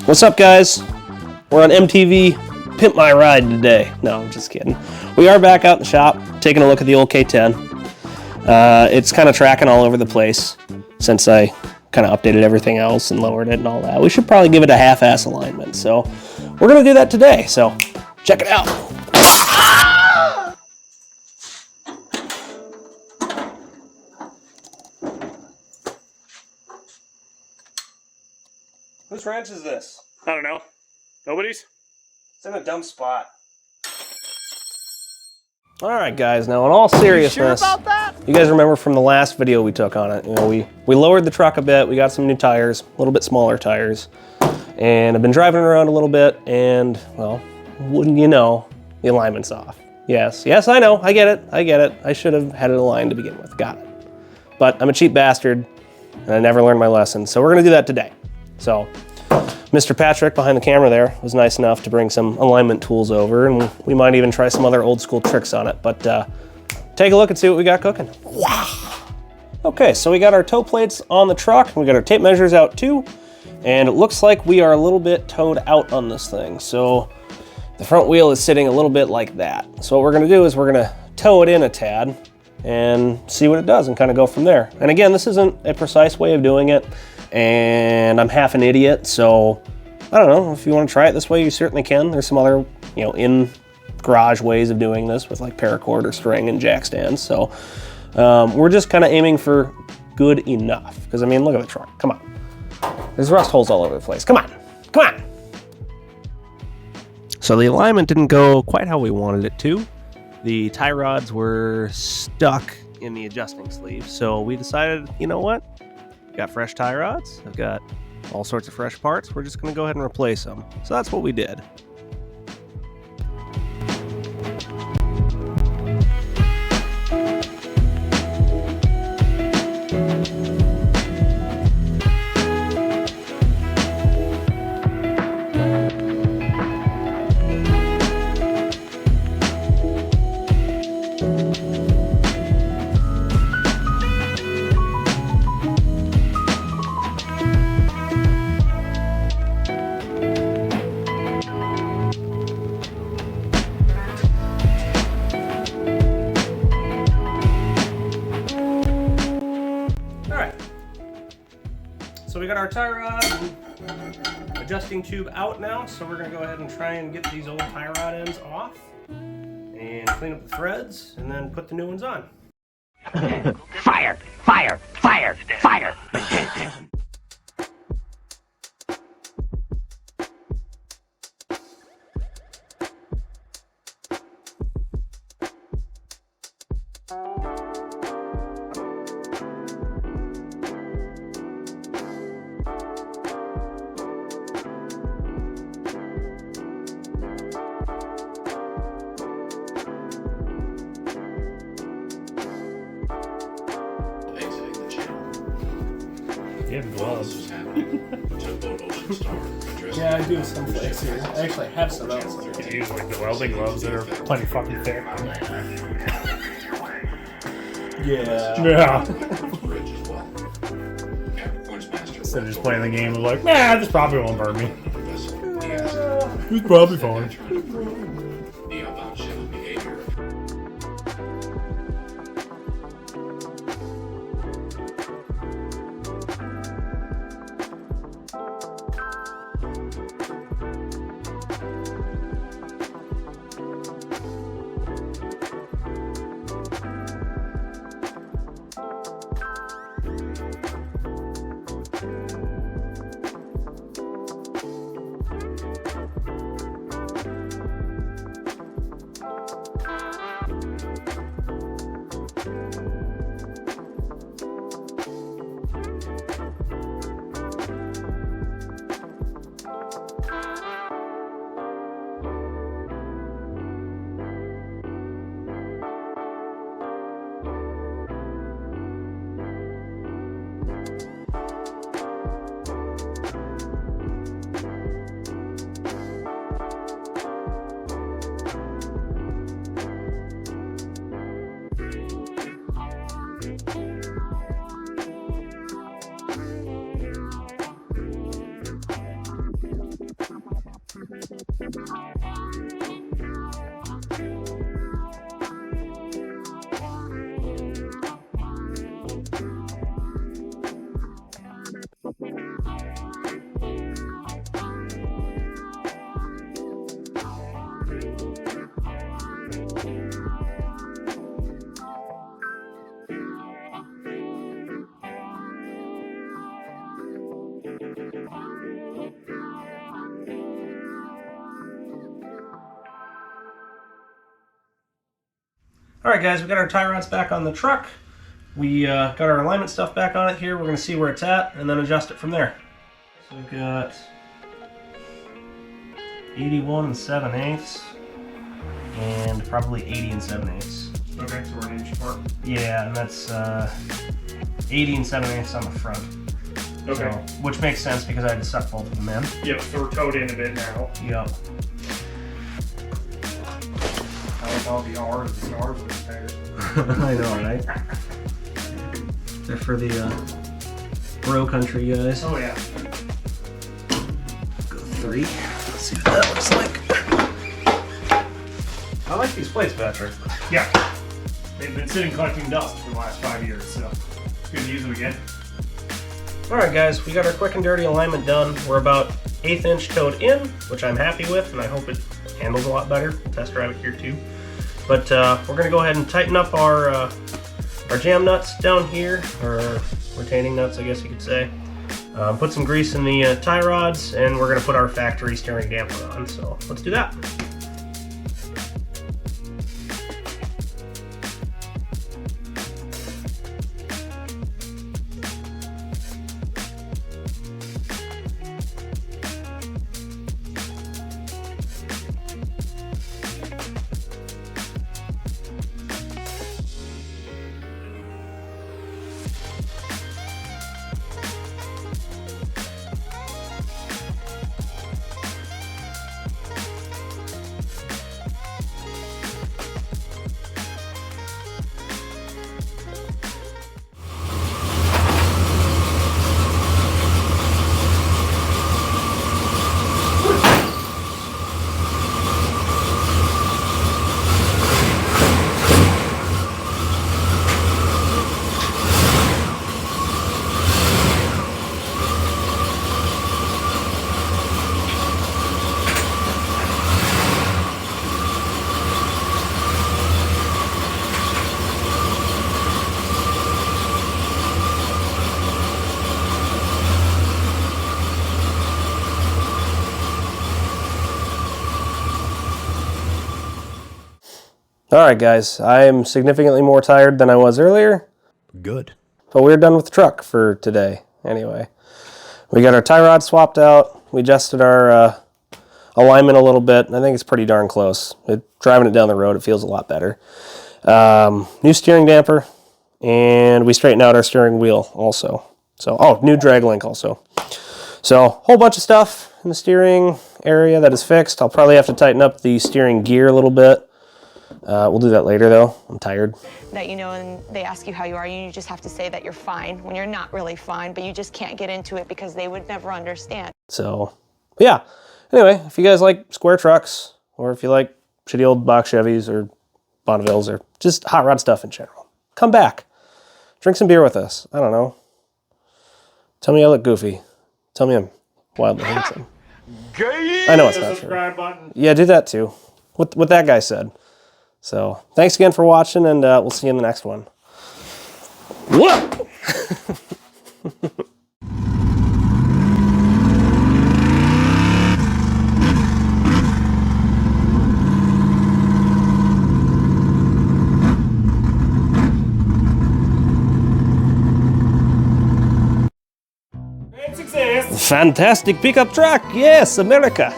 What's up, guys? We're on MTV Pimp My Ride today. No, I'm just kidding. We are back out in the shop, taking a look at the old K10. It's kind of tracking all over the place since I kind of updated everything else and lowered it and all that. We should probably give it a half-ass alignment, so we're going to do that today, so check it out. Whose ranch is this? I don't know. Nobody's? It's in a dumb spot. Alright guys, now in all seriousness, Sure about that? you guys remember from the last video we took on it, you know, we lowered the truck a bit, we got some new tires, a little bit smaller tires, and I've been driving around a little bit, and, well, wouldn't you know, the alignment's off. Yes, I know, I get it. I should have had it aligned to begin with, got it. But I'm a cheap bastard, and I never learned my lesson, so we're gonna do that today. So, Mr. Patrick behind the camera there was nice enough to bring some alignment tools over, and we might even try some other old school tricks on it, but take a look and see what we got cooking. Wow. Okay, so we got our toe plates on the truck, and we got our tape measures out too, and it looks like we are a little bit towed out on this thing. So the front wheel is sitting a little bit like that. So what we're gonna do is we're gonna tow it in a tad and see what it does and kind of go from there. And again, this isn't a precise way of doing it, and I'm half an idiot, so I don't know, if you want to try it this way, you certainly can. There's some other, you know, in garage ways of doing this with like paracord or string and jack stands. So we're just kind of aiming for good enough, because I mean, look at the truck, come on. There's rust holes all over the place, come on. So the alignment didn't go quite how we wanted it to. The tie rods were stuck in the adjusting sleeve, so we decided, you know what? Got fresh tie rods, I've got all sorts of fresh parts, we're just gonna go ahead and replace them. So that's what we did. So we got our tie rod and adjusting tube out now, so we're gonna go ahead and try and get these old tie rod ends off and clean up the threads and then put the new ones on. Fire! Fire! Fire! Fire! You have gloves. Yeah, I do some place here. I actually have some else. You can use like the welding gloves that are plenty fucking thick. Yeah. Instead of just playing the game of like, nah, this probably won't burn me. It's probably fine. All right, guys, we got our tie rods back on the truck. We got our alignment stuff back on it here. We're going to see where it's at and then adjust it from there. So we've got 81 7/8 and probably 80 7/8. Okay, so we're an inch apart. Yeah, and that's 80 7/8 on the front. Okay. So, which makes sense because I had to suck both of them in. Yep, so we're towed in a bit now. Yep. I like all the R's and R's with the tires. I know, right? They're for the bro country guys. Oh, yeah. Go 3. Let's see what that looks like. I like these plates, Patrick. Yeah. They've been sitting collecting dust for the last 5 years, so it's good to use them again. Alright guys, we got our quick and dirty alignment done. We're about 1/8 inch towed in, which I'm happy with, and I hope it handles a lot better. We'll test drive it here too. But we're going to go ahead and tighten up our jam nuts down here, or retaining nuts I guess you could say. Put some grease in the tie rods, and we're going to put our factory steering damper on, so let's do that. Alright guys, I am significantly more tired than I was earlier. Good. But we're done with the truck for today, anyway. We got our tie rod swapped out. We adjusted our alignment a little bit. I think it's pretty darn close. Driving it down the road, it feels a lot better. New steering damper, and we straightened out our steering wheel also. So, oh, new drag link also. So, whole bunch of stuff in the steering area that is fixed. I'll probably have to tighten up the steering gear a little bit. We'll do that later though. I'm tired. That you know, and they ask you how you are, you just have to say that you're fine when you're not really fine, but you just can't get into it because they would never understand. So, yeah. Anyway, if you guys like square trucks, or if you like shitty old box Chevys or Bonnevilles or just hot rod stuff in general, come back. Drink some beer with us. I don't know. Tell me I look goofy. Tell me I'm wildly handsome. I know it's not true. Subscribe button. Yeah, do that too. What that guy said. So, thanks again for watching, and we'll see you in the next one. Whoa! Great success. Fantastic pickup truck! Yes, America!